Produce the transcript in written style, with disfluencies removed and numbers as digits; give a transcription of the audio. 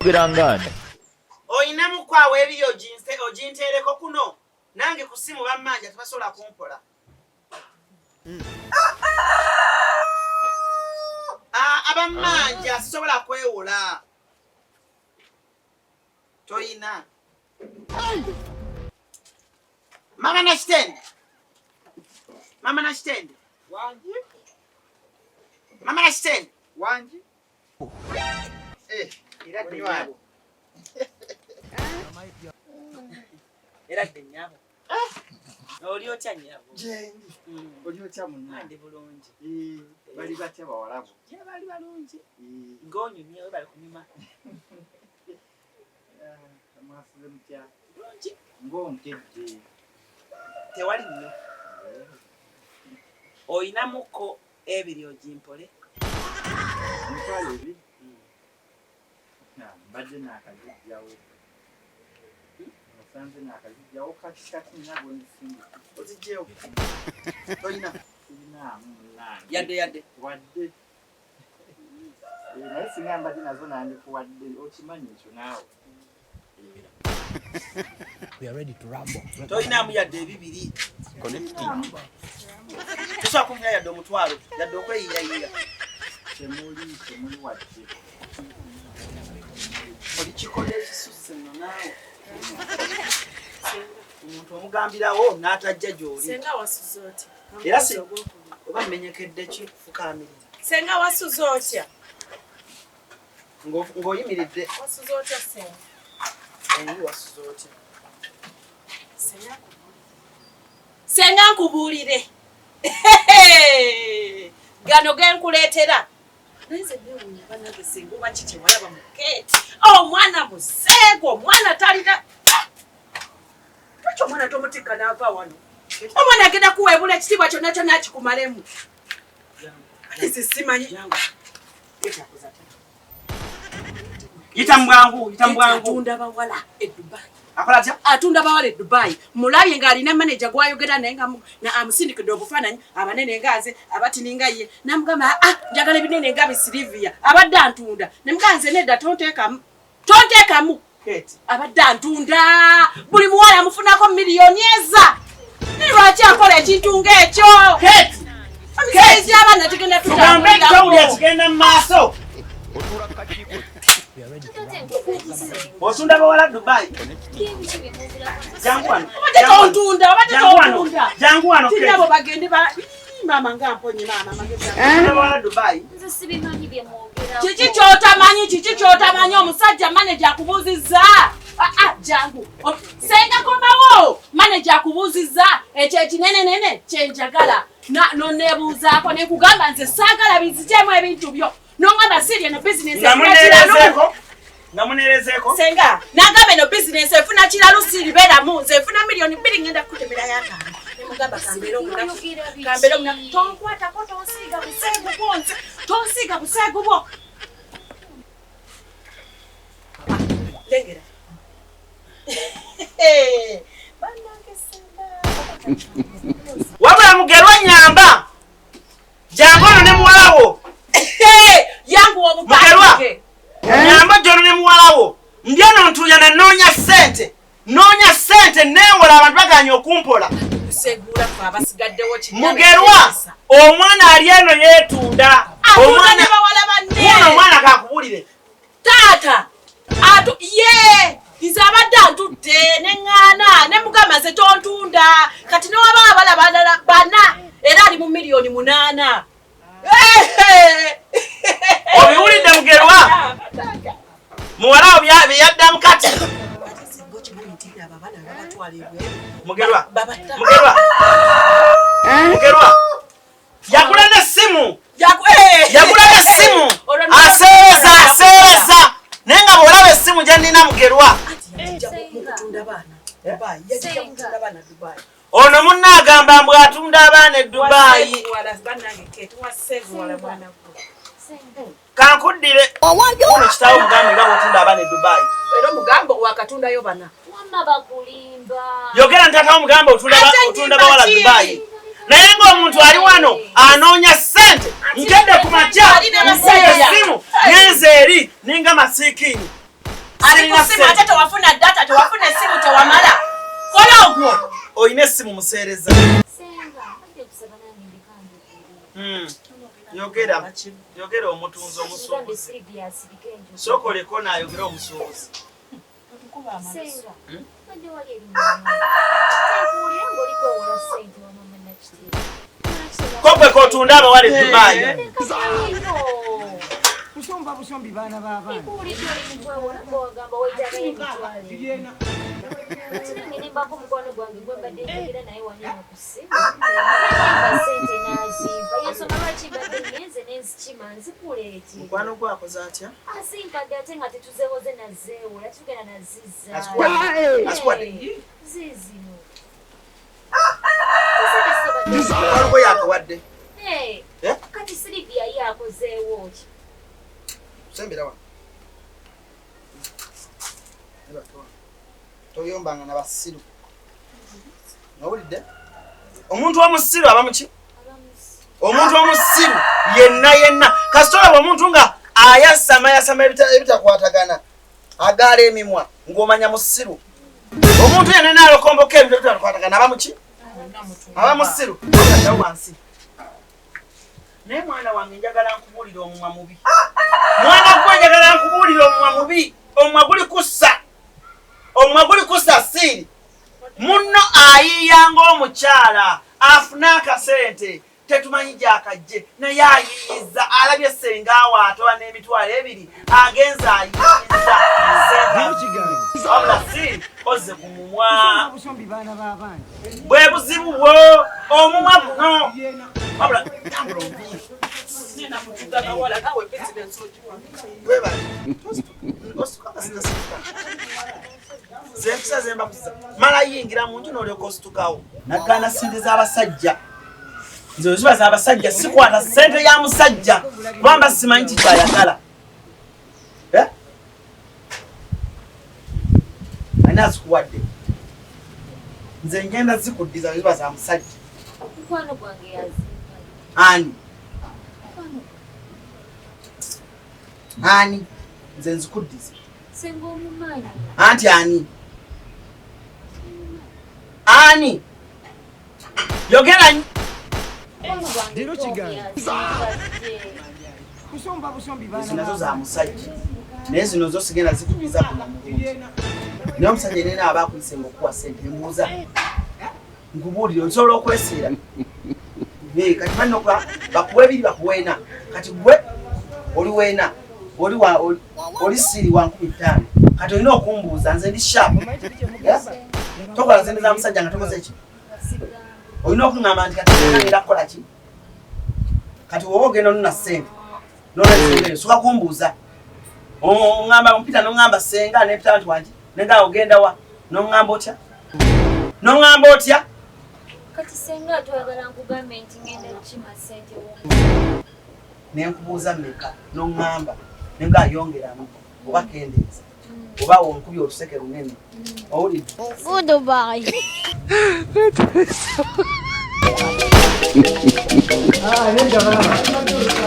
Gerangani. Oyina mukwawe ebiri ogintereko kuno. Nange kusimu bammanja tebasobola kumpola. Abammanja sisobola kwewola. Toyina. Mama nashtende. Mama nashtende. Wanji. Mama nashtende. Wanji. Era nyabo. Era nyabo. Oli otya nyabo. Jengi. Oli otya munna. Ande bulungi. Bali batya bawalabu. Je bali balungi. Ngonyo nyewe bali kunyuma. Amasize mutya. Bulungi. Ng'onkejje. Tewali nnyo. Oyina muko ebiri ogimpole. Mutwale ebi. Mbadde n'akazijjawo. Osanze n'akazijjawo kati nabo nsimbi. Ozijjewo. Toyina. Sinaamu mulanga. Yadde. Wadde. Naye singa mbadde nazo nandikuwadde okimanyi ekyo naawe. We are ready to rumble. Toyina mu yadde ebibiri. Connecting. Tusobola kumira yadde omutwalo. Yadde okweyiyayiya. Temuli wadde. Oli kikola ekisusse nno naawe. Omuntu omugambirawo n'atajja gy'oli. Senga wasuze otya? Era si oba mmenyekedde ki fukaamiriza. Senga wasuze otya? Ng'oyimiridde. Wasuze otya senga? Eyi wasuze otya? Senga nkubuulire. Gano genkuleetera. Nze byewunya banange senga oba kiki walaba mu keeti. Omwana museego, omwana talina. Lwaki omwana tomutikka n'ava wano? Omwana agenda kuweebula ekitiibwa kyonna kyonna akikumalemu. Ezi simanyi. Yita mbwangu. Atunda bawala e Dubai. Akola atya? Atunda bawala e Dubai. Mulabye ng'alina manager gwayogera naye nga amusindikidde obufaananyi abanene ngaaze abatininga ye. Namugamba njagala ebinene nga Silivia. Abadde antunda. Ne mugamba nze nedda tonteekamu. Kate. Abadde antunda. Buli muwala amufunako miliyoni eza. Naye lwaki akola ekintu ng'ekyo? Kate. Omusaizi abaana tugenda tugambe tawulira kigenda mu maaso. We are ready to rumble. Osunda bawala Dubai. Jangu wano. Jangu wano. Tinabo bagende ba mama ngamponye mama mageza. Osunda bawala Dubai. Nze sibimanyi bye mwogera. Kiki kyotamanyi omusajja manager akubuuzizza. Jangu. Senga komawo. Manager akubuuzizza ekyo ekinene kyenjagala. Nonebuuzaako ne kugamba nze saagala bizitemu ebintu byo. Nongamba sirya no business. Namunerezeeko. Senga, nagambe no business efuna kiralu siriberamu. Nze efuna miliyoni 2 ngenda kutemera yakanga. Nemugamba kambero tonkwatako tonsiiga buseegu bwonze. Tonsiiga buseegu bwo. Lengera. Banange Senga. Wabula Mugerwa nyamba. Jangono ne muwalawo. Yangu Mugerwa. Nyamba jono ne muwalawo. Ndyano ntuya na noonya sente newola abantu baganya okumpola. Segura kwa abasigaddewo kinyama. Mugerwa omwana ali eno yeetunda. Omwana bawala banne. Omwana kakubulire. Taata. Nze abadde antudde neŋŋaana ne mugamba nze tontunda. Kati newaba abala balala bana era ali mu miliyoni 8. Obiwulidde Mugerwa? Muwalawo byaddamu kati. Mugerwa. Yagula n'essimu. Aseereza. Naye nga bw'olaba essimu gye nnina Mugerwa. Ono munna agamba mbu atunda abaana e Dubai. Kankuddire. Ono kitaawo mugambe nga bw'otunda abaana e Dubai. Era omugambo wakatundayo bana. Wamma bakulimba. Yogera ntatawo mugambe otunda bawala Dubai. Naye ng'omuntu ali wano anoonya ssente. Nkedde ku makya nkuye essimu ngenze eri ninga masiikini. alina simu ate tewafuna data tewafuna essimu tewamala kola ogwo oyina essimu museereza Senga, ate kusaba nange ndikande. yogera omutunzi omusuubuzi Ngambe serious bikenjo. sokoleko naayogera omusuubuzi Senga. Kande wali ebinyonyi. Tekuli ngoli kwewola sente wa mama na kitero. ko gwe kotunda abawala Dubai Busombi baana b'abaana. Tekuli kyoli mukwewola ng'ogamba wetagayo emitwale. Kinenge nembako mukwano gwange gwe mbadde njogera naye wanyama ku ssimu. Nayamba sente n'azimpa. Yensonga lwaki mbadde ngenze n'enzikima nzikuleeti. mukwano gwakoze atya Asimpadde ate nga tetuzeewoze nazeewola tugenda nazizza. Asikuwadde? Zizino. mukwano gwe yakawadde Kati Silivia ye akozeewo ki? semberawa toyombanga nabasiru nowulidde omuntu omusiru aba muki omuntu omusiru yenna kasitolaba omuntu nga ayasama ebitakwatagana agaala emimwa ng'omanya musiru omuntu yenna naalokomboka ebintu ebitakwatagana aba muki aba musiru adda wansi naye mwana wange njagala nkubuulira omumwa mubi mwana gwe njagala nkubuulira omumwa mubi omumwa guli kussa siiri munno ayiiyanga omukyala afuna akasente tetumanyi gyakajje naye ayiiyiza alabye senga awaatoba n'emitwalo ebiri agenza ayiiyiza wabula siiri ozze ku mumwa Busombi baana b'abaana. bwe buzibu bwo omumwa guno wabula tambula omubiiri zempisa zembakusa mala yingira mu nju n'olyoka ositukawo nagana sente z'abasajja nze oziba z'abasajja sikwata sente ya musajja lwamba simanyi kikyayagala ani azikuwadde nze ngenda zikuddiza ziba za musajja Mukwano gwange yazimpa. ani nze nzikuddiza Senga omumanyi. anti ani yogera Mukwano gwange Dino kigange. Busombi baana zino nazo za b'abaana. musajja naye zino zo sigenda zikuddiza kuna mulungi naye omusajja yenena aba akulisenga okuwa sente mbuuza nkubuulire osobola okwesiira kati banoka bakuwa ebiri bakuwa ena kati gwe oli weena oli siiri wa 15 kati olina okumbuuza nze ndi shaapu tokola sente za musajja nga tokoze ki olina okuŋŋamba nti kati ngenda kukola ki kati woba ogenda onuna sente nolesente soka kumbuuza oŋŋamba mpita noŋŋamba senga nepita nti wangi nenga ogenda wa noŋŋamba otya Kati senga atwagala nkugambe nti ngenda kukima sente wo. nenkubuuza mmeka noŋŋamba nenga ayongeramu oba kendeeza oba wonkubye oluseke lunene owulidde Goodbye. Nenda baba.